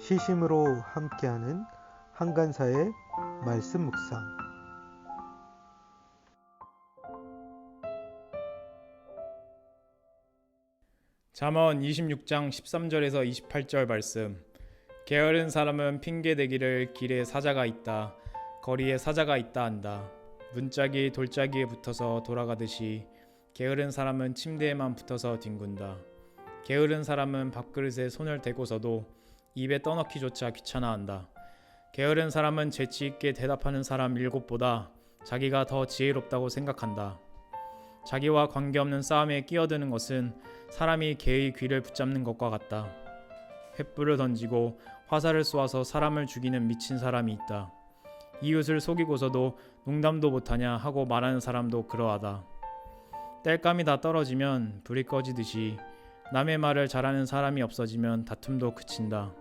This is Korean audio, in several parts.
시심으로 함께하는 한간사의 말씀 묵상. 잠언 26장 13절에서 28절 말씀. 게으른 사람은 핑계대기를 길에 사자가 있다, 거리에 사자가 있다 한다. 문짝이 돌짝이에 붙어서 돌아가듯이 게으른 사람은 침대에만 붙어서 뒹군다. 게으른 사람은 밥그릇에 손을 대고서도 입에 떠넣기조차 귀찮아한다. 게으른 사람은 재치있게 대답하는 사람 7보다 자기가 더 지혜롭다고 생각한다. 자기와 관계없는 싸움에 끼어드는 것은 사람이 개의 귀를 붙잡는 것과 같다. 횃불을 던지고 화살을 쏘아서 사람을 죽이는 미친 사람이 있다. 이웃을 속이고서도 농담도 못하냐 하고 말하는 사람도 그러하다. 땔감이 다 떨어지면 불이 꺼지듯이 남의 말을 잘하는 사람이 없어지면 다툼도 그친다.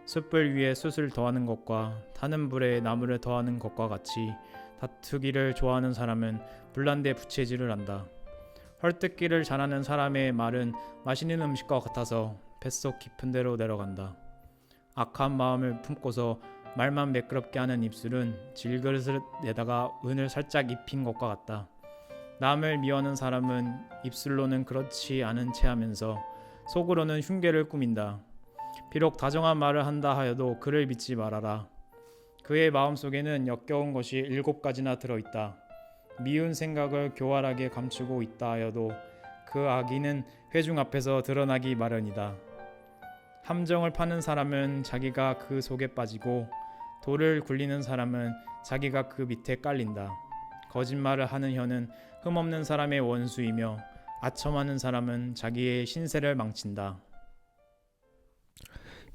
숯불 위에 숯을 더하는 것과 타는 불에 나무를 더하는 것과 같이 다투기를 좋아하는 사람은 불난데 부채질을 한다. 헐뜯기를 잘하는 사람의 말은 맛있는 음식과 같아서 뱃속 깊은 데로 내려간다. 악한 마음을 품고서 말만 매끄럽게 하는 입술은 질그릇에다가 은을 살짝 입힌 것과 같다. 남을 미워하는 사람은 입술로는 그렇지 않은 체 하면서 속으로는 흉계를 꾸민다. 비록 다정한 말을 한다 하여도 그를 믿지 말아라. 그의 마음속에는 역겨운 것이 7가지나 들어있다. 미운 생각을 교활하게 감추고 있다 하여도 그 악의는 회중 앞에서 드러나기 마련이다. 함정을 파는 사람은 자기가 그 속에 빠지고 돌을 굴리는 사람은 자기가 그 밑에 깔린다. 거짓말을 하는 혀는 흠없는 사람의 원수이며 아첨하는 사람은 자기의 신세를 망친다.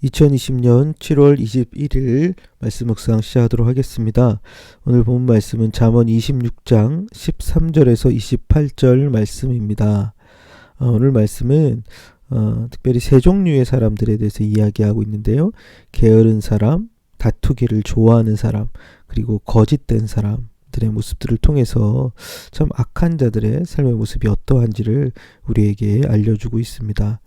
2020년 7월 21일 말씀 묵상 시작하도록 하겠습니다. 오늘 본 말씀은 잠언 26장 13절에서 28절 말씀입니다. 오늘 말씀은 특별히 세 종류의 사람들에 대해서 이야기하고 있는데요. 게으른 사람, 다투기를 좋아하는 사람, 그리고 거짓된 사람들의 모습들을 통해서 참 악한 자들의 삶의 모습이 어떠한지를 우리에게 알려주고 있습니다.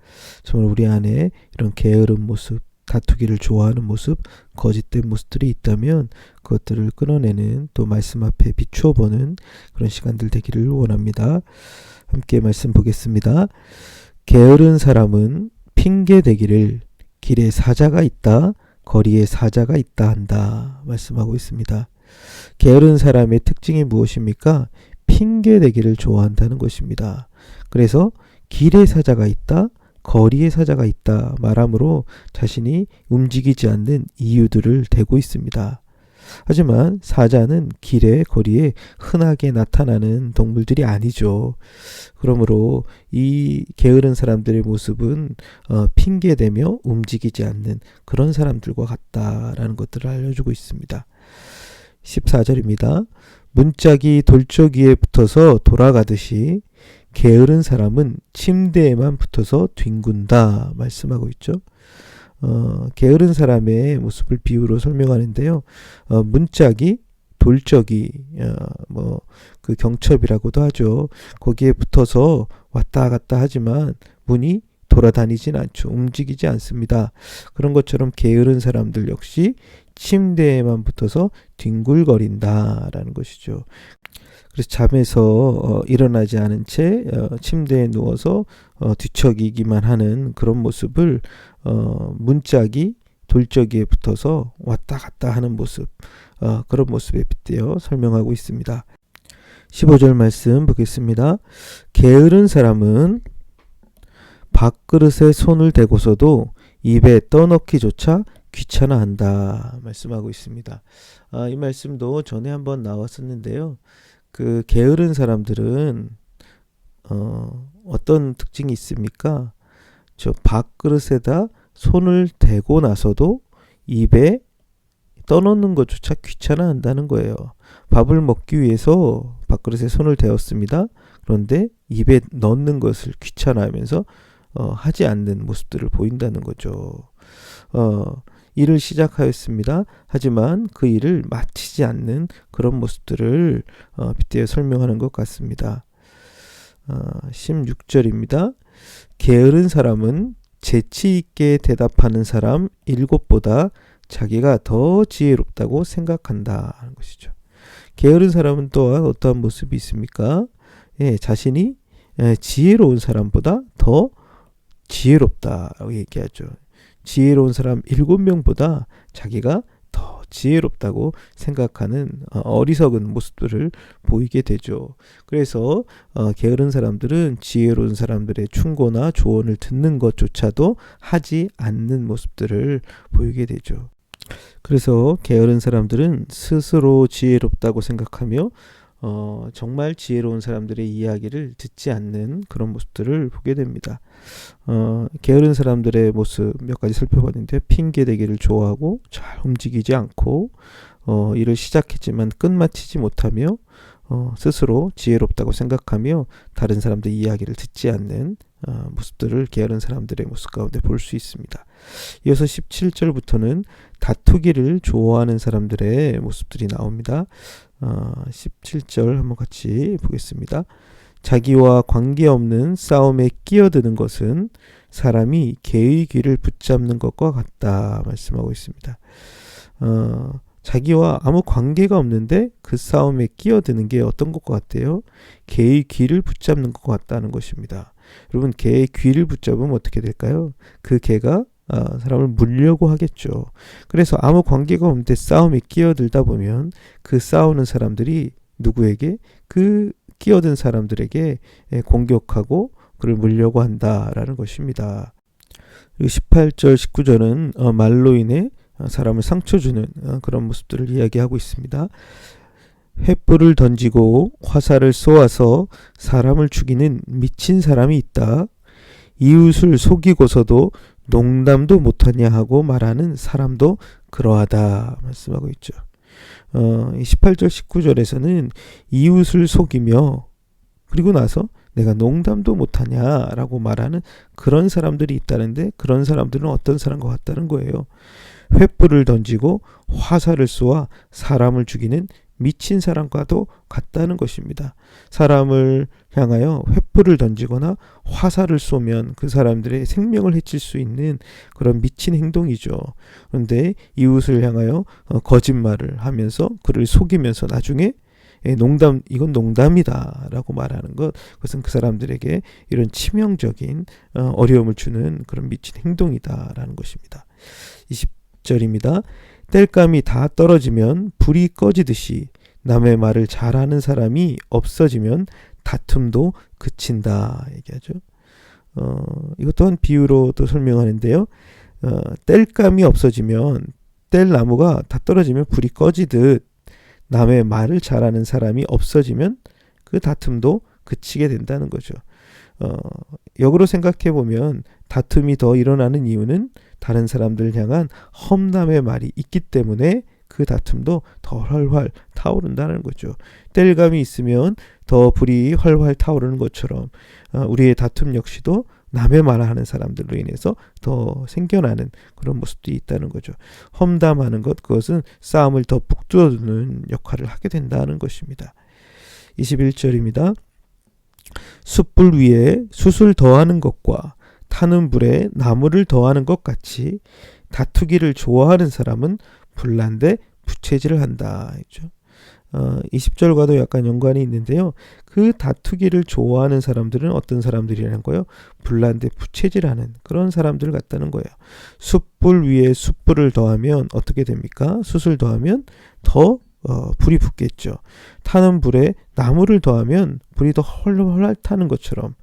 정말 우리 안에 이런 게으른 모습, 다투기를 좋아하는 모습, 거짓된 모습들이 있다면 그것들을 끊어내는, 또 말씀 앞에 비추어 보는 그런 시간들 되기를 원합니다. 함께 말씀 보겠습니다. 게으른 사람은 핑계대기를 길에 사자가 있다, 거리에 사자가 있다 한다 말씀하고 있습니다. 게으른 사람의 특징이 무엇입니까? 핑계대기를 좋아한다는 것입니다. 그래서 길에 사자가 있다, 거리에 사자가 있다 말함으로 자신이 움직이지 않는 이유들을 대고 있습니다. 하지만 사자는 길에 거리에 흔하게 나타나는 동물들이 아니죠. 그러므로 이 게으른 사람들의 모습은 핑계대며 움직이지 않는 그런 사람들과 같다라는 것들을 알려주고 있습니다. 14절입니다. 문짝이 돌적이에 붙어서 돌아가듯이 게으른 사람은 침대에만 붙어서 뒷군다 말씀하고 있죠. 게으른 사람의 모습을 비유로 설명하는데요. 문짝이 돌적이, 그 경첩이라고도 하죠. 거기에 붙어서 왔다 갔다 하지만 문이 돌아다니진 않죠. 움직이지 않습니다. 그런 것처럼 게으른 사람들 역시 침대에만 붙어서 뒹굴거린다라는 것이죠. 그래서 잠에서 일어나지 않은 채 침대에 누워서 뒤척이기만 하는 그런 모습을 문짝이 돌적이에 붙어서 왔다 갔다 하는 모습, 그런 모습에 빗대어 설명하고 있습니다. 15절 말씀 보겠습니다. 게으른 사람은 밥그릇에 손을 대고서도 입에 떠넣기조차 귀찮아한다 말씀하고 있습니다. 이 말씀도 전에 한번 나왔었는데요. 그 게으른 사람들은 어떤 특징이 있습니까? 저 밥그릇에다 손을 대고 나서도 입에 떠넣는 것조차 귀찮아한다는 거예요. 밥을 먹기 위해서 밥그릇에 손을 대었습니다. 그런데 입에 넣는 것을 귀찮아하면서 하지 않는 모습들을 보인다는 거죠. 일을 시작하였습니다. 하지만 그 일을 마치지 않는 그런 모습들을 빗대어 설명하는 것 같습니다. 16절입니다. 게으른 사람은 재치 있게 대답하는 사람 7보다 자기가 더 지혜롭다고 생각한다 하는 것이죠. 게으른 사람은 또한 어떠한 모습이 있습니까? 자신이 지혜로운 사람보다 더 지혜롭다라고 얘기하죠. 지혜로운 사람 7명보다 자기가 더 지혜롭다고 생각하는 어리석은 모습들을 보이게 되죠. 그래서 게으른 사람들은 지혜로운 사람들의 충고나 조언을 듣는 것조차도 하지 않는 모습들을 보이게 되죠. 그래서 게으른 사람들은 스스로 지혜롭다고 생각하며 정말 지혜로운 사람들의 이야기를 듣지 않는 그런 모습들을 보게 됩니다. 게으른 사람들의 모습 몇 가지 살펴봤는데, 핑계대기를 좋아하고 잘 움직이지 않고 일을 시작했지만 끝마치지 못하며 스스로 지혜롭다고 생각하며 다른 사람들 이야기를 듣지 않는 모습들을 게으른 사람들의 모습 가운데 볼 수 있습니다. 이어서 17절부터는 다투기를 좋아하는 사람들의 모습들이 나옵니다. 17절 한번 같이 보겠습니다. 자기와 관계없는 싸움에 끼어드는 것은 사람이 개의 귀를 붙잡는 것과 같다 말씀하고 있습니다. 자기와 아무 관계가 없는데 그 싸움에 끼어드는 게 어떤 것과 같아요? 개의 귀를 붙잡는 것 같다는 것입니다. 여러분, 개의 귀를 붙잡으면 어떻게 될까요? 그 개가 사람을 물려고 하겠죠. 그래서 아무 관계가 없는데 싸움에 끼어들다 보면 그 싸우는 사람들이 누구에게? 그 끼어든 사람들에게 공격하고 그를 물려고 한다라는 것입니다. 그리고 18절 19절은 말로 인해 사람을 상처 주는 그런 모습들을 이야기하고 있습니다. 횃불을 던지고 화살을 쏘아서 사람을 죽이는 미친 사람이 있다. 이웃을 속이고서도 농담도 못하냐 하고 말하는 사람도 그러하다 말씀하고 있죠. 18절 19절에서는 이웃을 속이며 그리고 나서 내가 농담도 못하냐라고 말하는 그런 사람들이 있다는데, 그런 사람들은 어떤 사람과 같다는 거예요. 횃불을 던지고 화살을 쏘아 사람을 죽이는 미친 사람과도 같다는 것입니다. 사람을 향하여 횃불을 던지거나 화살을 쏘면 그 사람들의 생명을 해칠 수 있는 그런 미친 행동이죠. 그런데 이웃을 향하여 거짓말을 하면서 그를 속이면서 나중에 이건 농담이다 라고 말하는 것, 그것은 그 사람들에게 이런 치명적인 어려움을 주는 그런 미친 행동이다 라는 것입니다. 20절입니다. 땔감이 다 떨어지면 불이 꺼지듯이 남의 말을 잘하는 사람이 없어지면 다툼도 그친다 얘기하죠. 이것 또한 비유로도 설명하는데요. 땔감이 없어지면, 땔나무가 다 떨어지면 불이 꺼지듯 남의 말을 잘하는 사람이 없어지면 그 다툼도 그치게 된다는 거죠. 역으로 생각해 보면 다툼이 더 일어나는 이유는 다른 사람들 향한 험담의 말이 있기 때문에 그 다툼도 더 활활 타오른다는 거죠. 땔감이 있으면 더 불이 활활 타오르는 것처럼 우리의 다툼 역시도 남의 말하는 사람들로 인해서 더 생겨나는 그런 모습들이 있다는 거죠. 험담하는 것, 그것은 싸움을 더 북돋우는 역할을 하게 된다는 것입니다. 21절입니다. 숯불 위에 숯을 더하는 것과 타는 불에 나무를 더하는 것 같이 다투기를 좋아하는 사람은 불난데 부채질을 한다 했죠. 20절과도 약간 연관이 있는데요. 그 다투기를 좋아하는 사람들은 어떤 사람들이라는 거예요? 불난데 부채질하는 그런 사람들 같다는 거예요. 숯불 위에 숯불을 더하면 어떻게 됩니까? 숯을 더하면 더 불이 붙겠죠. 타는 불에 나무를 더하면 불이 더 헐헐 타는 것처럼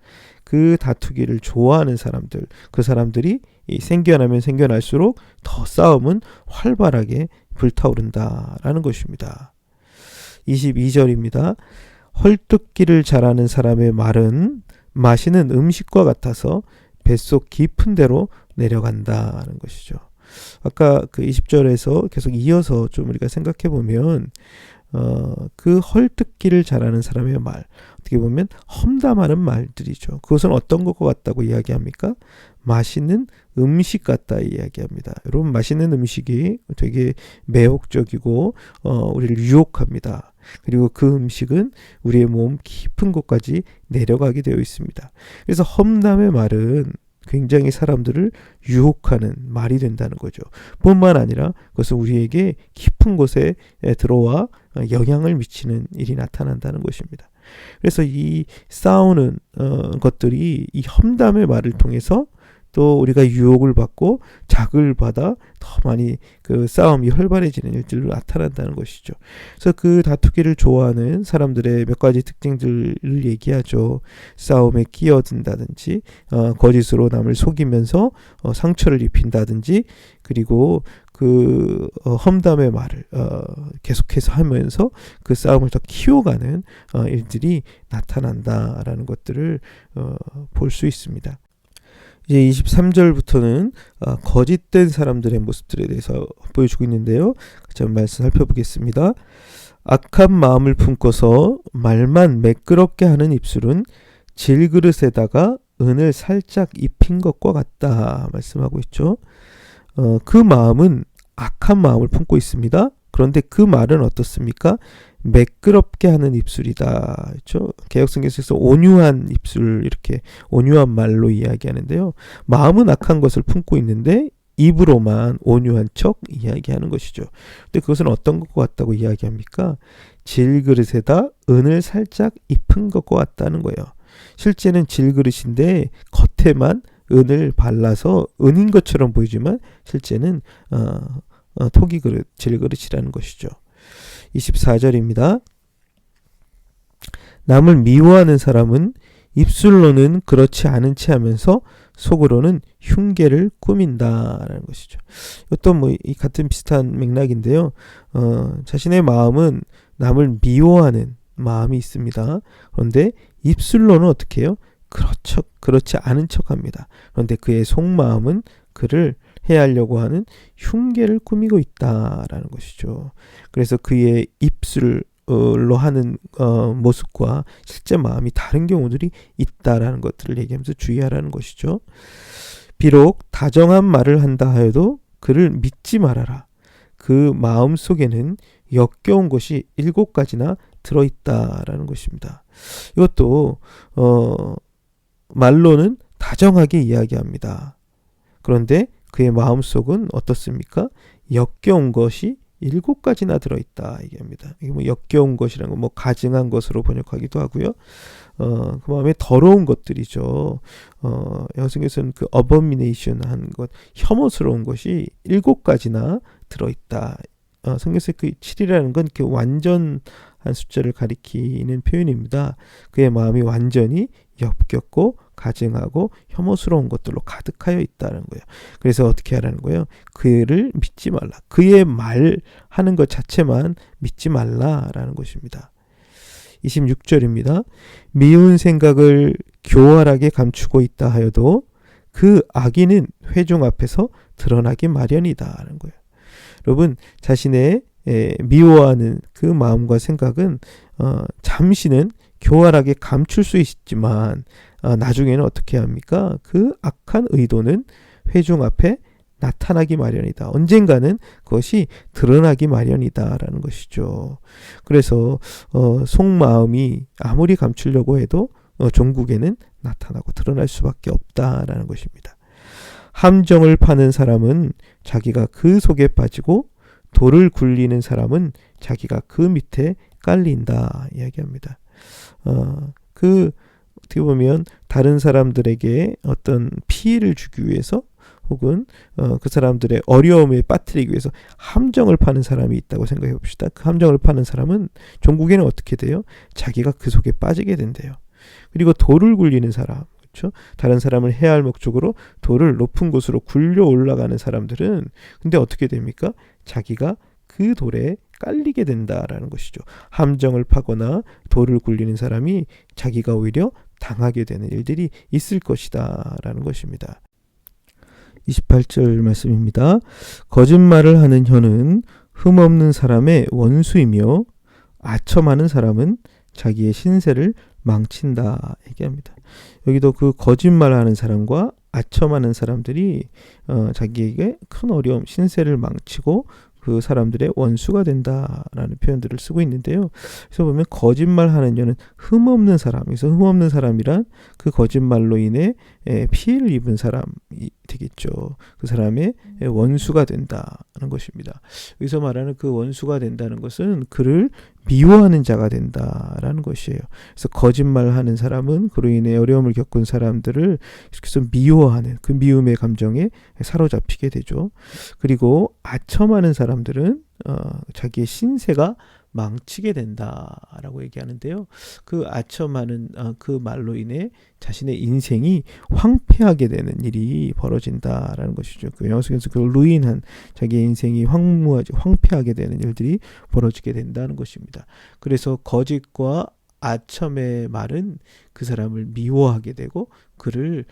그 다투기를 좋아하는 사람들, 그 사람들이 생겨나면 생겨날수록 더 싸움은 활발하게 불타오른다라는 것입니다. 22절입니다. 헐뜯기를 잘하는 사람의 말은 마시는 음식과 같아서 뱃속 깊은 데로 내려간다는 것이죠. 아까 그 20절에서 계속 이어서 좀 우리가 생각해 보면 그 헐뜯기를 잘하는 사람의 말, 어떻게 보면 험담하는 말들이죠. 그것은 어떤 것과 같다고 이야기합니까? 맛있는 음식 같다 이야기합니다. 여러분, 맛있는 음식이 되게 매혹적이고 우리를 유혹합니다. 그리고 그 음식은 우리의 몸 깊은 곳까지 내려가게 되어 있습니다. 그래서 험담의 말은 굉장히 사람들을 유혹하는 말이 된다는 거죠. 뿐만 아니라 그것은 우리에게 깊은 곳에 들어와 영향을 미치는 일이 나타난다는 것입니다. 그래서 이 싸우는 것들이 이 험담의 말을 통해서 또 우리가 유혹을 받고 자극을 받아 더 많이 그 싸움이 활발해지는 일들로 나타난다는 것이죠. 그래서 그 다투기를 좋아하는 사람들의 몇 가지 특징들을 얘기하죠. 싸움에 끼어든다든지 거짓으로 남을 속이면서 상처를 입힌다든지, 그리고 그 험담의 말을 계속해서 하면서 그 싸움을 더 키워가는 일들이 나타난다라는 것들을 볼 수 있습니다. 이제 23절부터는 거짓된 사람들의 모습들에 대해서 보여주고 있는데요. 같이 한번 말씀 살펴보겠습니다. 악한 마음을 품고서 말만 매끄럽게 하는 입술은 질그릇에다가 은을 살짝 입힌 것과 같다 말씀하고 있죠. 그 마음은 악한 마음을 품고 있습니다. 그런데 그 말은 어떻습니까? 매끄럽게 하는 입술이다. 그렇죠? 개역성경에서 온유한 입술, 이렇게 온유한 말로 이야기하는데요. 마음은 악한 것을 품고 있는데 입으로만 온유한 척 이야기하는 것이죠. 근데 그것은 어떤 것과 같다고 이야기합니까? 질그릇에다 은을 살짝 입힌 것과 같다는 거예요. 실제는 질그릇인데 겉에만 은을 발라서 은인 것처럼 보이지만 실제는 토기 그릇, 질그릇이라는 것이죠. 24절입니다. 남을 미워하는 사람은 입술로는 그렇지 않은 체 하면서 속으로는 흉계를 꾸민다라는 것이죠. 이것도 뭐 이 같은 비슷한 맥락인데요. 자신의 마음은 남을 미워하는 마음이 있습니다. 그런데 입술로는 어떻게 해요? 그렇지 않은 척합니다. 그런데 그의 속마음은 그를 해하려고 하는 흉계를 꾸미고 있다라는 것이죠. 그래서 그의 입술로 하는 모습과 실제 마음이 다른 경우들이 있다라는 것들을 얘기하면서 주의하라는 것이죠. 비록 다정한 말을 한다 하여도 그를 믿지 말아라. 그 마음 속에는 역겨운 것이 7가지나 들어있다라는 것입니다. 이것도 말로는 다정하게 이야기합니다. 그런데 그의 마음속은 어떻습니까? 역겨운 것이 7가지나 들어있다 얘기합니다. 이게 뭐 역겨운 것이라는 건 뭐 가증한 것으로 번역하기도 하고요. 그 마음에 더러운 것들이죠. 여성에서는 그 abomination 한 것, 혐오스러운 것이 7가지나 들어있다. 성경에서 그 7이라는 건 그 완전한 숫자를 가리키는 표현입니다. 그의 마음이 완전히 역겹고 가증하고 혐오스러운 것들로 가득하여 있다는 거예요. 그래서 어떻게 하라는 거예요? 그를 믿지 말라. 그의 말하는 것 자체만 믿지 말라라는 것입니다. 26절입니다. 미운 생각을 교활하게 감추고 있다 하여도 그 악인은 회중 앞에서 드러나기 마련이다라는 거예요. 여러분, 자신의 미워하는 그 마음과 생각은 잠시는 교활하게 감출 수 있지만 나중에는 어떻게 합니까? 그 악한 의도는 회중 앞에 나타나기 마련이다. 언젠가는 그것이 드러나기 마련이다라는 것이죠. 그래서 속마음이 아무리 감추려고 해도 종국에는 나타나고 드러날 수밖에 없다라는 것입니다. 함정을 파는 사람은 자기가 그 속에 빠지고 돌을 굴리는 사람은 자기가 그 밑에 깔린다 이야기합니다. 어떻게 보면 다른 사람들에게 어떤 피해를 주기 위해서 혹은 그 사람들의 어려움에 빠뜨리기 위해서 함정을 파는 사람이 있다고 생각해 봅시다. 그 함정을 파는 사람은 종국에는 어떻게 돼요? 자기가 그 속에 빠지게 된대요. 그리고 돌을 굴리는 사람, 그렇죠? 다른 사람을 해할 목적으로 돌을 높은 곳으로 굴려 올라가는 사람들은 근데 어떻게 됩니까? 자기가 그 돌에 깔리게 된다라는 것이죠. 함정을 파거나 돌을 굴리는 사람이 자기가 오히려 당하게 되는 일들이 있을 것이다 라는 것입니다. 28절 말씀입니다. 거짓말을 하는 혀는 흠없는 사람의 원수이며 아첨하는 사람은 자기의 신세를 망친다 얘기합니다. 여기도 그 거짓말하는 사람과 아첨하는 사람들이 자기에게 큰 어려움, 신세를 망치고 그 사람들의 원수가 된다라는 표현들을 쓰고 있는데요. 그래서 보면 거짓말하는 자는 흠없는 사람, 그래서 흠없는 사람이란 그 거짓말로 인해 피해를 입은 사람이 되겠죠. 그 사람의 원수가 된다는 것입니다. 여기서 말하는 그 원수가 된다는 것은 그를 미워하는 자가 된다라는 것이에요. 그래서 거짓말하는 사람은 그로 인해 어려움을 겪은 사람들을 계속해서 미워하는 그 미움의 감정에 사로잡히게 되죠. 그리고 아첨하는 사람들은 자기의 신세가 망치게 된다라고 얘기하는데요. 그 아첨하는 그 말로 인해 자신의 인생이 황폐하게 되는 일이 벌어진다라는 것이죠. 그 영어 속에서 그 루인한 자기의 인생이 황폐하게 되는 일들이 벌어지게 된다는 것입니다. 그래서 거짓과 아첨의 말은 그 사람을 미워하게 되고 그를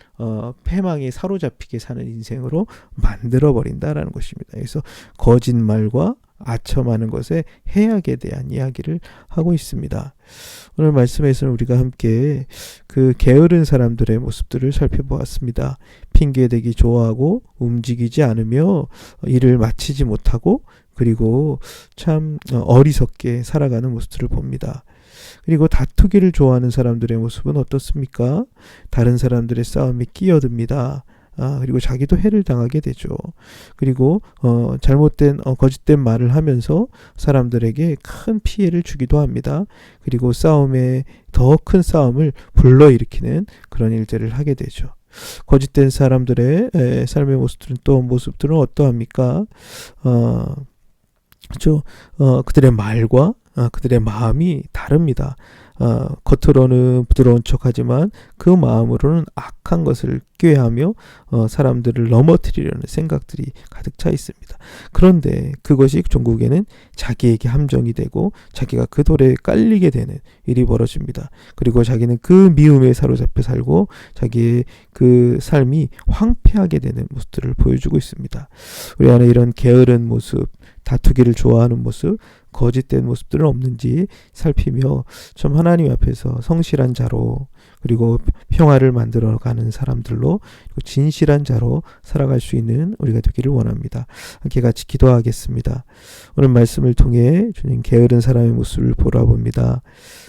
패망에 사로잡히게 사는 인생으로 만들어 버린다라는 것입니다. 그래서 거짓말과 아첨하는 것에 해악에 대한 이야기를 하고 있습니다. 오늘 말씀에서는 우리가 함께 그 게으른 사람들의 모습들을 살펴보았습니다. 핑계대기 좋아하고 움직이지 않으며 일을 마치지 못하고 그리고 참 어리석게 살아가는 모습들을 봅니다. 그리고 다투기를 좋아하는 사람들의 모습은 어떻습니까? 다른 사람들의 싸움에 끼어듭니다. 그리고 자기도 해를 당하게 되죠. 그리고 잘못된 거짓된 말을 하면서 사람들에게 큰 피해를 주기도 합니다. 그리고 싸움에 더 큰 싸움을 불러일으키는 그런 일들을 하게 되죠. 거짓된 사람들의 삶의 모습들은 어떠합니까? 그렇죠. 그들의 말과 그들의 마음이 다릅니다. 겉으로는 부드러운 척하지만 그 마음으로는 악한 것을 꾀하며 사람들을 넘어뜨리려는 생각들이 가득 차 있습니다. 그런데 그것이 종국에는 자기에게 함정이 되고 자기가 그 돌에 깔리게 되는 일이 벌어집니다. 그리고 자기는 그 미움에 사로잡혀 살고 자기의 그 삶이 황폐하게 되는 모습들을 보여주고 있습니다. 우리 안에 이런 게으른 모습, 다투기를 좋아하는 모습, 거짓된 모습들은 없는지 살피며 참 하나님 앞에서 성실한 자로 그리고 평화를 만들어가는 사람들로 그리고 진실한 자로 살아갈 수 있는 우리가 되기를 원합니다. 함께 같이 기도하겠습니다. 오늘 말씀을 통해 주님 게으른 사람의 모습을 보라봅니다.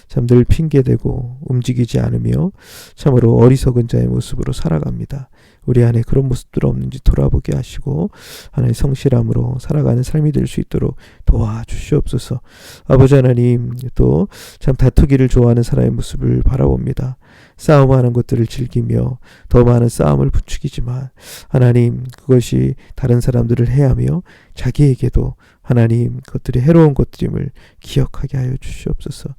참 늘 핑계대고 움직이지 않으며 참으로 어리석은 자의 모습으로 살아갑니다. 우리 안에 그런 모습들 없는지 돌아보게 하시고 하나님의 성실함으로 살아가는 삶이 될 수 있도록 도와주시옵소서. 아버지 하나님, 또 참 다투기를 좋아하는 사람의 모습을 바라봅니다. 싸움하는 것들을 즐기며 더 많은 싸움을 부추기지만 하나님, 그것이 다른 사람들을 해하며 자기에게도 하나님 그것들이 해로운 것들임을 기억하게 하여 주시옵소서.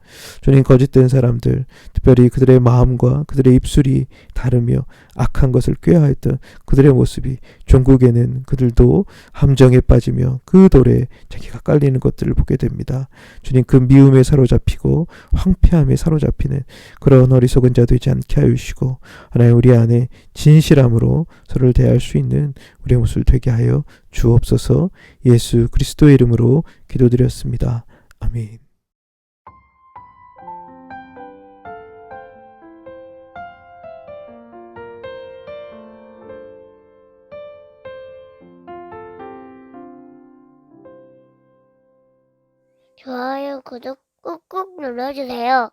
주님, 거짓된 사람들, 특별히 그들의 마음과 그들의 입술이 다르며 악한 것을 꾀하였던 그들의 모습이 종국에는 그들도 함정에 빠지며 그 돌에 자기가 깔리는 것들을 보게 됩니다. 주님, 그 미움에 사로잡히고 황폐함에 사로잡히는 그런 어리석은 자 되지 않게 하여 주시고 하나님, 우리 안에 진실함으로 서로를 대할 수 있는 우리의 모습을 되게 하여 주옵소서. 예수 그리스도의 이름으로 기도드렸습니다. 아멘. 좋아요, 구독 꾹꾹 눌러주세요.